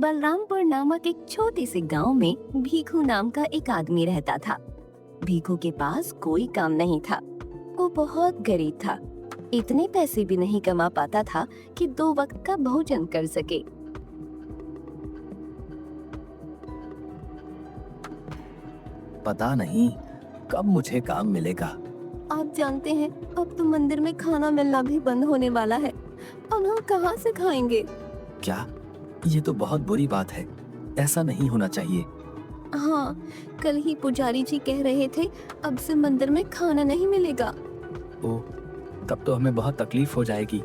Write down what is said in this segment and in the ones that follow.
बलरामपुर नामक एक छोटे से गांव में भीखू नाम का एक आदमी रहता था। भीखू के पास कोई काम नहीं था। वो बहुत गरीब था। इतने पैसे भी नहीं कमा पाता था कि 2 वक्त का भोजन कर सके। पता नहीं कब मुझे काम मिलेगा। आप जानते हैं, अब तो मंदिर में खाना मिलना भी बंद होने वाला है। अब हम कहाँ से खाएंगे? क्या? ये तो बहुत बुरी बात है। ऐसा नहीं होना चाहिए। हाँ, कल ही पुजारी जी कह रहे थे अब से मंदिर में खाना नहीं मिलेगा। ओह, तब तो हमें बहुत तकलीफ हो जाएगी।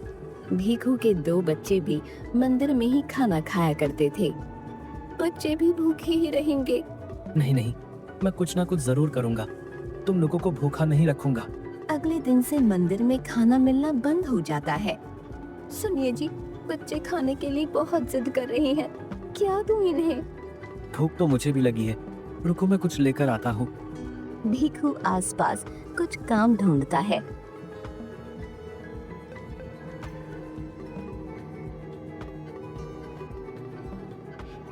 भीखू के 2 बच्चे भी मंदिर में ही खाना खाया करते थे। बच्चे भी भूखे ही रहेंगे। नहीं नहीं, मैं कुछ ना कुछ जरूर करूंगा। तुम लोगों को भूखा नहीं रखूंगा। अगले दिन से मंदिर में खाना मिलना बंद हो जाता है। सुनिए जी, बच्चे खाने के लिए बहुत जिद कर रहे हैं। क्या दूं इन्हें? भूख तो मुझे भी लगी है। रुको, मैं कुछ लेकर आता हूँ। भीखू आसपास कुछ काम ढूंढता है।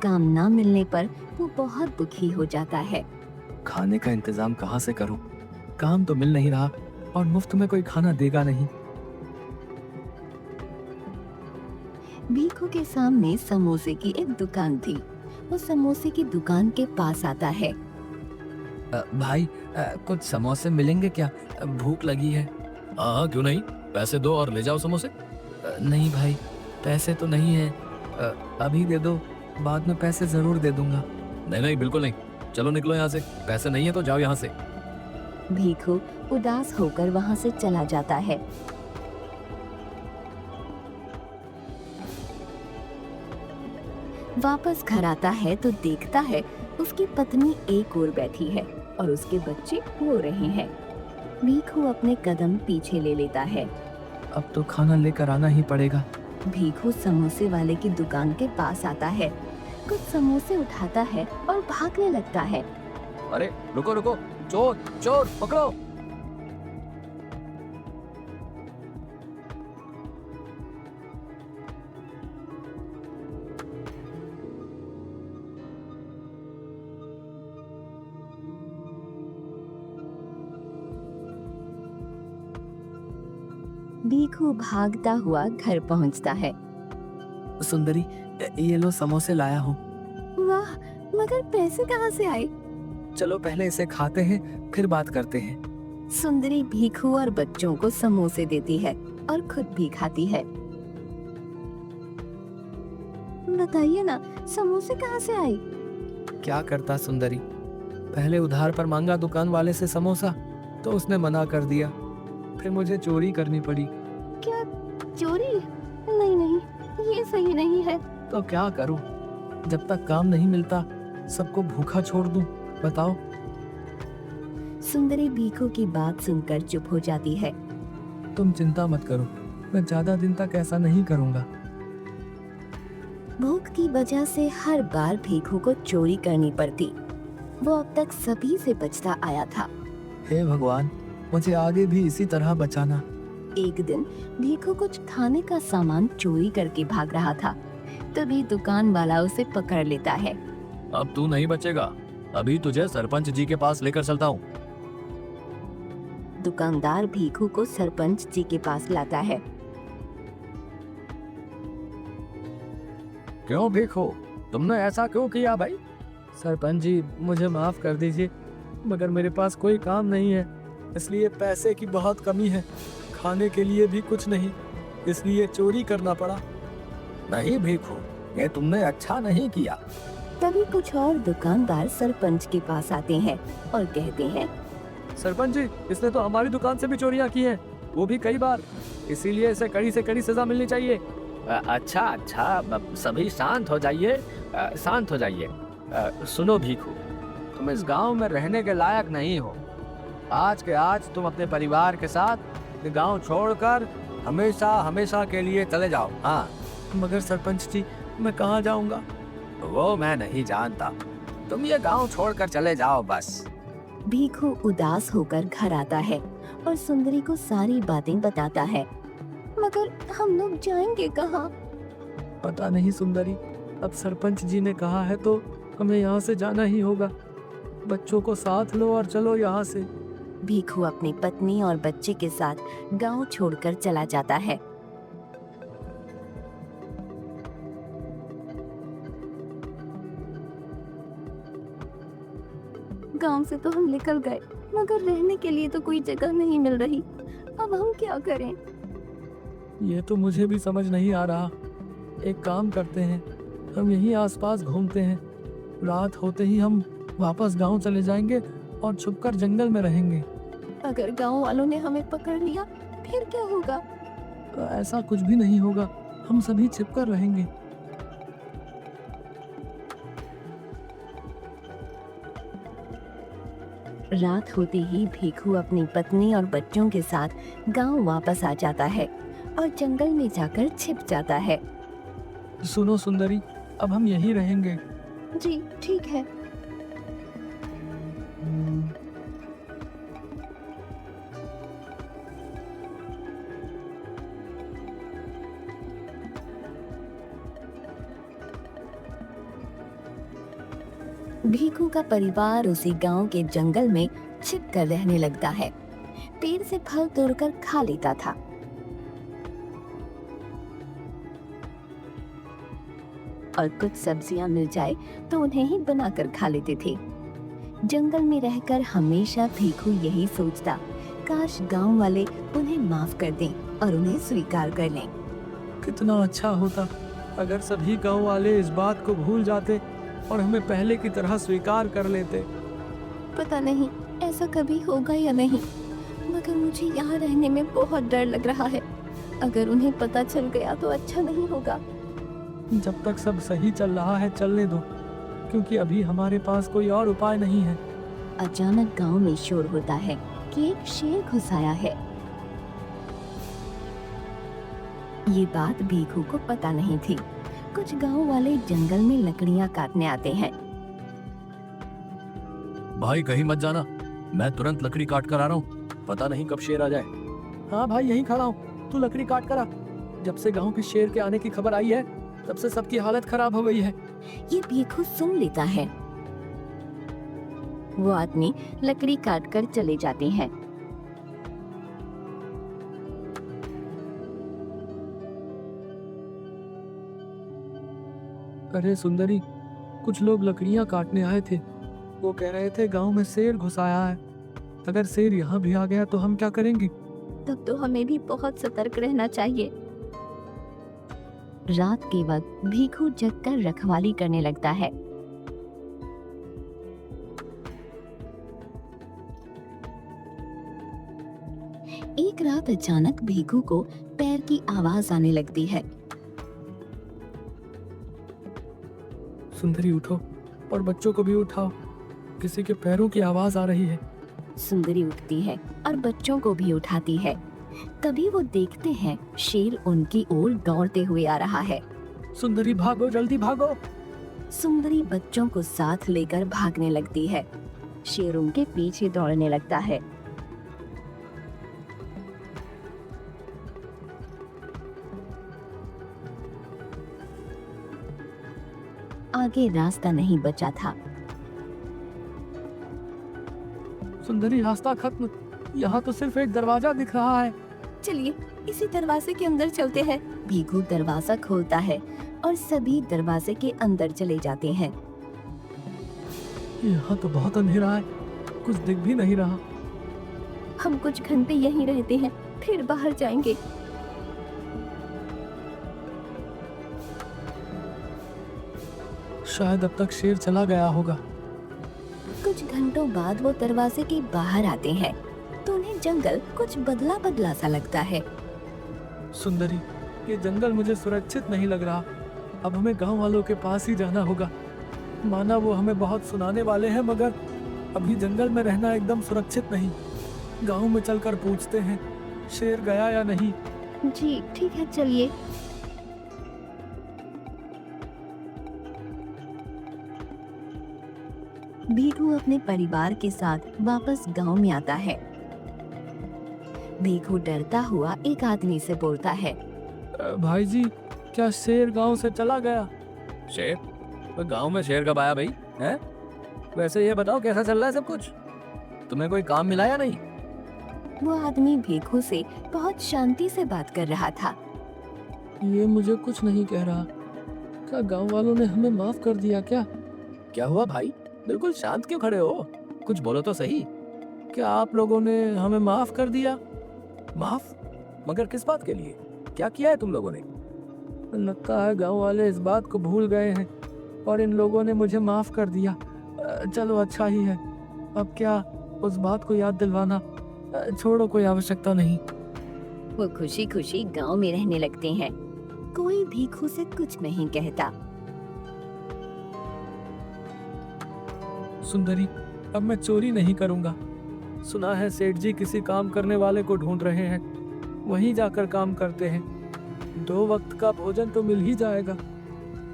काम ना मिलने पर वो बहुत दुखी हो जाता है। खाने का इंतजाम कहाँ से करूं? काम तो मिल नहीं रहा और मुफ्त में कोई खाना देगा नहीं। भीखू के सामने समोसे की एक दुकान थी। वो समोसे की दुकान के पास आता है। भाई, कुछ समोसे मिलेंगे क्या? भूख लगी है। हाँ, क्यों नहीं, पैसे दो और ले जाओ समोसे। नहीं भाई, पैसे तो नहीं है। अभी दे दो, बाद में पैसे जरूर दे दूंगा। नहीं नहीं, बिल्कुल नहीं। चलो निकलो यहाँ से। पैसे नहीं है तो जाओ यहाँ से। भीखू उदास होकर वहाँ से चला जाता है। वापस घर आता है तो देखता है उसकी पत्नी एक ओर बैठी है और उसके बच्चे रो रहे हैं। भीखू अपने कदम पीछे ले लेता है। अब तो खाना लेकर आना ही पड़ेगा। भीखू समोसे वाले की दुकान के पास आता है, कुछ समोसे उठाता है और भागने लगता है। अरे रुको रुको, चोर चोर पकड़ो। भीखू भागता हुआ घर पहुंचता है। सुंदरी, ये लो समोसे लाया हूँ। वाह, मगर पैसे कहाँ से आए? चलो पहले इसे खाते हैं, फिर बात करते हैं। सुंदरी भीखू और बच्चों को समोसे देती है और खुद भी खाती है। बताइए ना, समोसे कहाँ से आए? क्या करता सुंदरी, पहले उधार पर मांगा दुकान वाले से समोसा, तो उसने मना कर दिया। फिर मुझे चोरी करनी पड़ी। क्या चोरी? नहीं नहीं, ये सही नहीं है। तो क्या करूं? जब तक काम नहीं मिलता सबको भूखा छोड़ दूं? बताओ। सुंदरी भीखू की बात सुनकर चुप हो जाती है। तुम चिंता मत करो, मैं ज्यादा दिन तक ऐसा नहीं करूंगा। भूख की वजह से हर बार भीखू को चोरी करनी पड़ती। वो अब तक सभी से बचता आया था। हे भगवान, मुझे आगे भी इसी तरह बचाना। एक दिन भीखू कुछ खाने का सामान चोरी करके भाग रहा था। तभी दुकान वाला उसे पकड़ लेता है। अब तू नहीं बचेगा, अभी तुझे सरपंच जी के पास लेकर चलता हूँ। दुकानदार भीखू को सरपंच जी के पास लाता है। क्यों भीखू, तुमने ऐसा क्यों किया भाई? सरपंच जी, मुझे माफ कर दीजिए, मगर मेरे पास कोई काम नहीं है, इसलिए पैसे की बहुत कमी है। खाने के लिए भी कुछ नहीं, इसलिए चोरी करना पड़ा। नहीं भीखू, ये तुमने अच्छा नहीं किया। तभी कुछ और दुकानदार सरपंच के पास आते हैं और कहते हैं, सरपंच जी, इसने तो हमारी दुकान से भी चोरियां की हैं, वो भी कई बार। इसीलिए इसे कड़ी से कड़ी सजा मिलनी चाहिए। अच्छा अच्छा, सभी शांत हो जाइए, शांत हो जाइए। सुनो भीखू, तुम इस गांव में रहने के लायक नहीं हो। आज के आज तुम अपने परिवार के साथ गांव छोड़कर हमेशा हमेशा के लिए चले जाओ। हाँ, मगर सरपंच जी, मैं कहाँ जाऊंगा? वो मैं नहीं जानता, तुम ये गांव छोड़कर चले जाओ बस। भीखू उदास होकर घर आता है और सुंदरी को सारी बातें बताता है। मगर हम लोग जाएंगे कहाँ? पता नहीं सुंदरी, अब सरपंच जी ने कहा है तो हमें यहाँ से जाना ही होगा। बच्चों को साथ लो और चलो यहाँ से। भीखू अपनी पत्नी और बच्चे के साथ गांव छोड़कर चला जाता है। गांव से तो हम निकल गए, मगर रहने के लिए तो कोई जगह नहीं मिल रही। अब हम क्या करें? ये तो मुझे भी समझ नहीं आ रहा। एक काम करते हैं, हम यहीं आसपास घूमते हैं। रात होते ही हम वापस गांव चले जाएंगे और छुपकर जंगल में रहेंगे। अगर गांव वालों ने हमें पकड़ लिया फिर क्या होगा? ऐसा कुछ भी नहीं होगा, हम सभी छिपकर रहेंगे। रात होते ही भीखू अपनी पत्नी और बच्चों के साथ गांव वापस आ जाता है और जंगल में जाकर छिप जाता है। सुनो सुंदरी, अब हम यहीं रहेंगे। जी ठीक है। भीखू का परिवार उसी गांव के जंगल में छिप कर रहने लगता है। पेड़ से फल तोड़कर खा लेता था। और कुछ सब्जियां मिल जाए तो उन्हें ही बनाकर खा लेते थे। जंगल में रहकर हमेशा भीखू यही सोचता, काश गांव वाले उन्हें माफ कर दें और उन्हें स्वीकार कर लें। कितना अच्छा होता अगर सभी गांव वाले इस बात को भूल जाते और हमें पहले की तरह स्वीकार कर लेते। पता नहीं ऐसा कभी होगा या नहीं, मगर मुझे यहाँ रहने में बहुत डर लग रहा है। अगर उन्हें पता चल गया तो अच्छा नहीं होगा। जब तक सब सही चल रहा है चलने दो, क्योंकि अभी हमारे पास कोई और उपाय नहीं है। अचानक गांव में शोर होता है कि एक शेर घुस आया है। ये बात भीखू को पता नहीं थी। कुछ गांव वाले जंगल में लकड़ियां काटने आते हैं। भाई कहीं मत जाना, मैं तुरंत लकड़ी काट कर आ रहा हूँ। पता नहीं कब शेर आ जाए। हाँ भाई यहीं खड़ा हूँ, तू लकड़ी काट कर आ। जब से गांव के शेर के आने की खबर आई है तब से सबकी हालत खराब हो गई है। ये भीखू सुन लेता है। वो आदमी लकड़ी काट कर चले जाते हैं। अरे सुंदरी, कुछ लोग लकड़ियां काटने आए थे। वो कह रहे थे गांव में शेर घुस आया है। अगर शेर यहाँ भी आ गया तो हम क्या करेंगे? तब तो हमें भी बहुत सतर्क रहना चाहिए। रात के वक्त भीखू जगकर रखवाली करने लगता है। एक रात अचानक भीखू को पैर की आवाज आने लगती है। सुंदरी उठो और बच्चों को भी उठाओ, किसी के पैरों की आवाज आ रही है। सुंदरी उठती है और बच्चों को भी उठाती है। तभी वो देखते हैं शेर उनकी ओर दौड़ते हुए आ रहा है। सुंदरी भागो, जल्दी भागो। सुंदरी बच्चों को साथ लेकर भागने लगती है। शेर उनके पीछे दौड़ने लगता है। आगे रास्ता नहीं बचा था। सुंदरी रास्ता खत्म, यहाँ तो सिर्फ एक दरवाजा दिख रहा है। चलिए इसी दरवाजे के अंदर चलते हैं। भीखू दरवाजा खोलता है और सभी दरवाजे के अंदर चले जाते हैं। यहाँ तो बहुत अंधेरा है, कुछ दिख भी नहीं रहा। हम कुछ घंटे यहीं रहते हैं, फिर बाहर जाएंगे। शायद अब तक शेर चला गया होगा। कुछ घंटों बाद वो दरवाजे के बाहर आते हैं तो उन्हें जंगल कुछ बदला बदला सा लगता है। सुंदरी, ये जंगल मुझे सुरक्षित नहीं लग रहा। अब हमें गांव वालों के पास ही जाना होगा। माना वो हमें बहुत सुनाने वाले हैं, मगर अभी जंगल में रहना एकदम सुरक्षित नहीं। गांव में चलकर पूछते हैं शेर गया या नहीं। जी ठीक है, चलिए। भीखू अपने परिवार के साथ वापस गांव में आता है। भीखू डरता हुआ एक आदमी से बोलता है, भाई जी, क्या शेर गांव से चला गया? शेर? तो गांव में शेर कब आया भाई? हैं? वैसे ये बताओ कैसा चल रहा है सब कुछ? तुम्हें कोई काम मिला या नहीं? वो आदमी भीखू से बहुत शांति से बात कर रहा था। ये मुझे कुछ नहीं कह रहा। क्या गांव वालों ने हमें माफ कर दिया क्या? क्या हुआ भाई? बिल्कुल शांत क्यों खड़े हो? कुछ बोलो तो सही। क्या आप लोगों ने हमें माफ कर दिया? माफ? मगर किस बात के लिए? क्या किया है तुम लोगों ने? लगता है गांव वाले इस बात को भूल गए हैं और इन लोगों ने मुझे माफ कर दिया। चलो अच्छा ही है। अब क्या उस बात को याद दिलवाना? छोड़ो, कोई आवश्यकता नहीं। वो खुशी खुशी गांव में रहने लगते हैं। कोई भीखू से कुछ नहीं कहता। सुंदरी, अब मैं चोरी नहीं करूंगा। सुना है सेठ जी किसी काम करने वाले को ढूंढ रहे हैं। वहीं जाकर काम करते हैं। 2 वक्त का भोजन तो मिल ही जाएगा।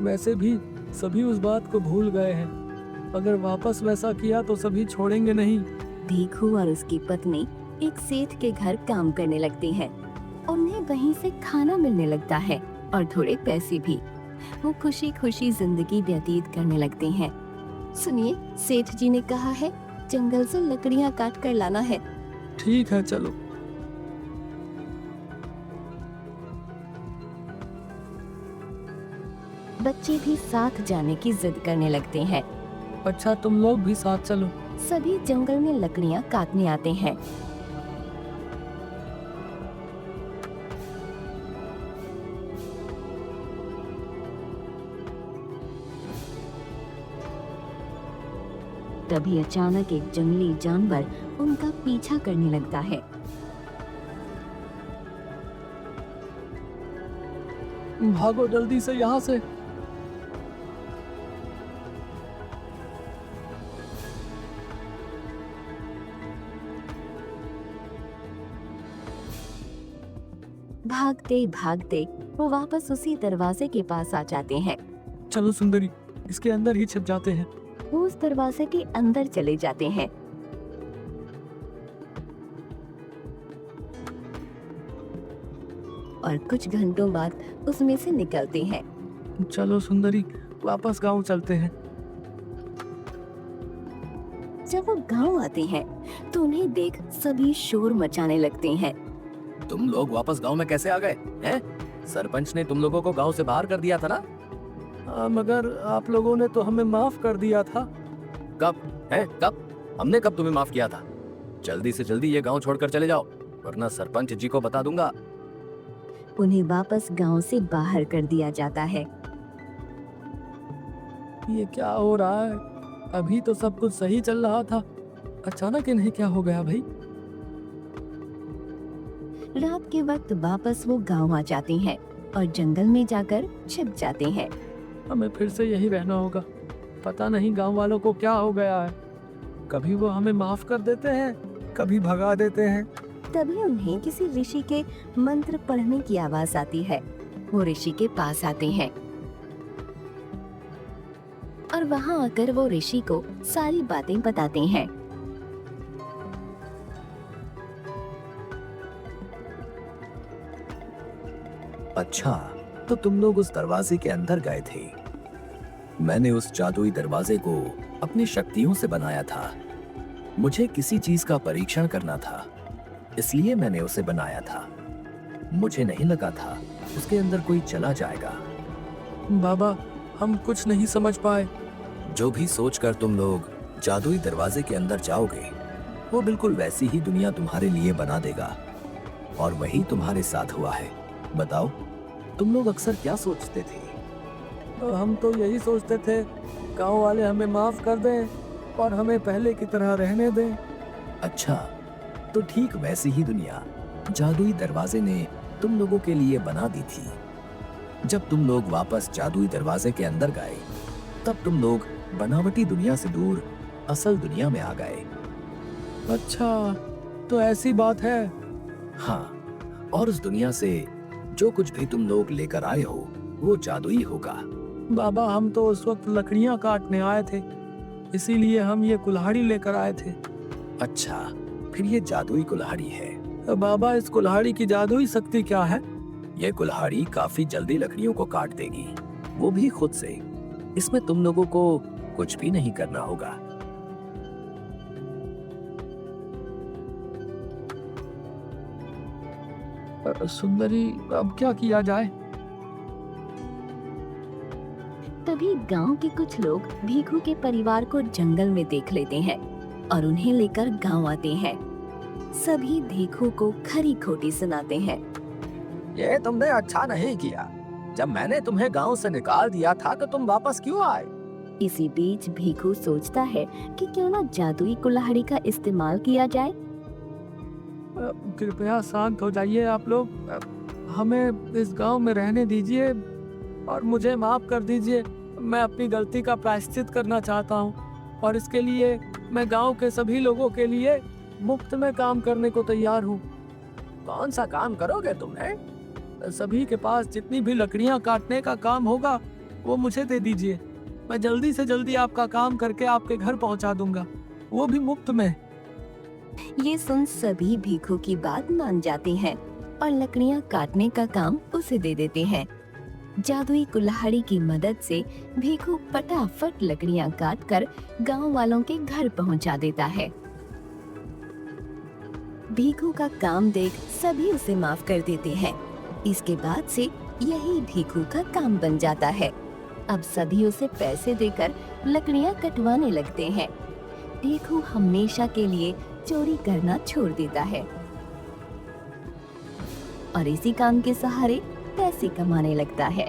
वैसे भी सभी उस बात को भूल गए हैं। अगर वापस वैसा किया तो सभी छोड़ेंगे नहीं। भीखू और उसकी पत्नी एक सेठ के घर काम करने लगती हैं। उन्हें वहीं से खाना मिलने लगता है और थोड़े पैसे भी। वो खुशी खुशी जिंदगी व्यतीत करने लगते हैं। सुनिए, सेठ जी ने कहा है जंगल से लकड़ियां काट कर लाना है। ठीक है, चलो। बच्चे भी साथ जाने की जिद करने लगते हैं। अच्छा, तुम लोग भी साथ चलो। सभी जंगल में लकड़ियां काटने आते हैं। तभी अचानक एक जंगली जानवर उनका पीछा करने लगता है। भागो जल्दी से यहाँ से। भागते भागते वो वापस उसी दरवाजे के पास आ जाते हैं। चलो सुंदरी, इसके अंदर ही छिप जाते हैं। वो उस दरवाजे के अंदर चले जाते हैं। और कुछ घंटों बाद उसमें से निकलते हैं। चलो सुंदरी, वापस गांव चलते हैं। जब वो गांव आते हैं तो उन्हें देख सभी शोर मचाने लगते हैं। तुम लोग वापस गांव में कैसे आ गए? हैं? सरपंच ने तुम लोगों को गांव से बाहर कर दिया था ना? मगर आप लोगों ने तो हमें माफ कर दिया था। कब? हैं? कब? हमने कब तुम्हें माफ किया था? जल्दी से जल्दी ये गांव छोड़कर चले जाओ, वरना सरपंच जी को बता दूंगा। उन्हें वापस गांव से बाहर कर दिया जाता है। ये क्या हो रहा है? अभी तो सब कुछ सही चल रहा था। अचानक इन्हें क्या हो गया भाई? रात के वक्त वापस वो गांव आ जाते हैं और जंगल में जाकर छिप जाते हैं। हमें फिर से यही रहना होगा। पता नहीं गांव वालों को क्या हो गया है। कभी वो हमें माफ कर देते हैं, कभी भगा देते हैं। तभी उन्हें किसी ऋषि के मंत्र पढ़ने की आवाज आती है। वो ऋषि के पास आते हैं और वहां आकर वो ऋषि को सारी बातें बताते हैं। अच्छा, तो तुम लोग उस दरवाजे के अंदर गए थे। मैंने उस जादुई दरवाजे को अपनी शक्तियों से बनाया था। मुझे किसी चीज का परीक्षण करना था, इसलिए मैंने उसे बनाया था। मुझे नहीं लगा था उसके अंदर कोई चला जाएगा। बाबा, हम कुछ नहीं समझ पाए। जो भी सोचकर तुम लोग जादुई दरवाजे के अंदर जाओगे, वो बिल्कुल वैसी ही दुनिया तुम्हारे लिए बना देगा। और वही तुम्हारे साथ हुआ है। बताओ, तुम लोग अक्सर क्या सोचते थे? हम तो यही सोचते थे गांव वाले हमें माफ कर दें और हमें पहले की तरह रहने दें। अच्छा, तो ठीक वैसी ही दुनिया जादुई दरवाजे ने तुम लोगों के लिए बना दी थी। जब तुम लोग वापस जादुई दरवाजे के अंदर गए, तब तुम लोग बनावटी दुनिया से दूर असल दुनिया में आ गए। अच्छा, तो ऐसी बात है। हाँ, और उस दुनिया से जो कुछ भी तुम लोग लेकर आए हो, वो जादुई होगा। बाबा, हम तो उस वक्त लकड़ियां काटने आए थे, इसीलिए हम ये कुल्हाड़ी लेकर आए थे। अच्छा, फिर ये जादुई कुल्हाड़ी है। बाबा, इस कुल्हाड़ी की जादुई शक्ति क्या है? ये कुल्हाड़ी काफी जल्दी लकड़ियों को काट देगी, वो भी खुद से। इसमें तुम लोगों को कुछ भी नहीं करना होगा। सुंदरी, अब क्या किया जाए? तभी गांव के कुछ लोग भीखू के परिवार को जंगल में देख लेते हैं और उन्हें लेकर गांव आते हैं। सभी भीखू को खरी खोटी सुनाते हैं। ये तुमने अच्छा नहीं किया। जब मैंने तुम्हें गांव से निकाल दिया था तो तुम वापस क्यों आए? इसी बीच भीखू सोचता है कि क्यों ना जादुई कुल्हाड़ी का इस्तेमाल किया जाए। कृपया शांत हो जाइए आप लोग। हमें इस गांव में रहने दीजिए और मुझे माफ कर दीजिए। मैं अपनी गलती का प्रायश्चित करना चाहता हूँ और इसके लिए मैं गांव के सभी लोगों के लिए मुफ्त में काम करने को तैयार हूँ। कौन सा काम करोगे तुमने? सभी के पास जितनी भी लकड़ियाँ काटने का काम होगा वो मुझे दे दीजिए। मैं जल्दी से जल्दी आपका काम करके आपके घर पहुँचा दूंगा, वो भी मुफ्त में। ये सुन सभी भीखू की बात मान जाते हैं और लकड़ियां काटने का काम उसे दे देते हैं। जादुई कुल्हाड़ी की मदद से भीखू फटाफट लकड़ियां काटकर गांव वालों के घर पहुंचा देता है। भीखू का काम देख सभी उसे माफ कर देते हैं। इसके बाद से यही भीखू का काम बन जाता है। अब सभी उसे पैसे देकर लकड़ियां कटवाने लगते हैं। भीखू हमेशा के लिए चोरी करना छोड़ देता है और इसी काम के सहारे पैसे कमाने लगता है।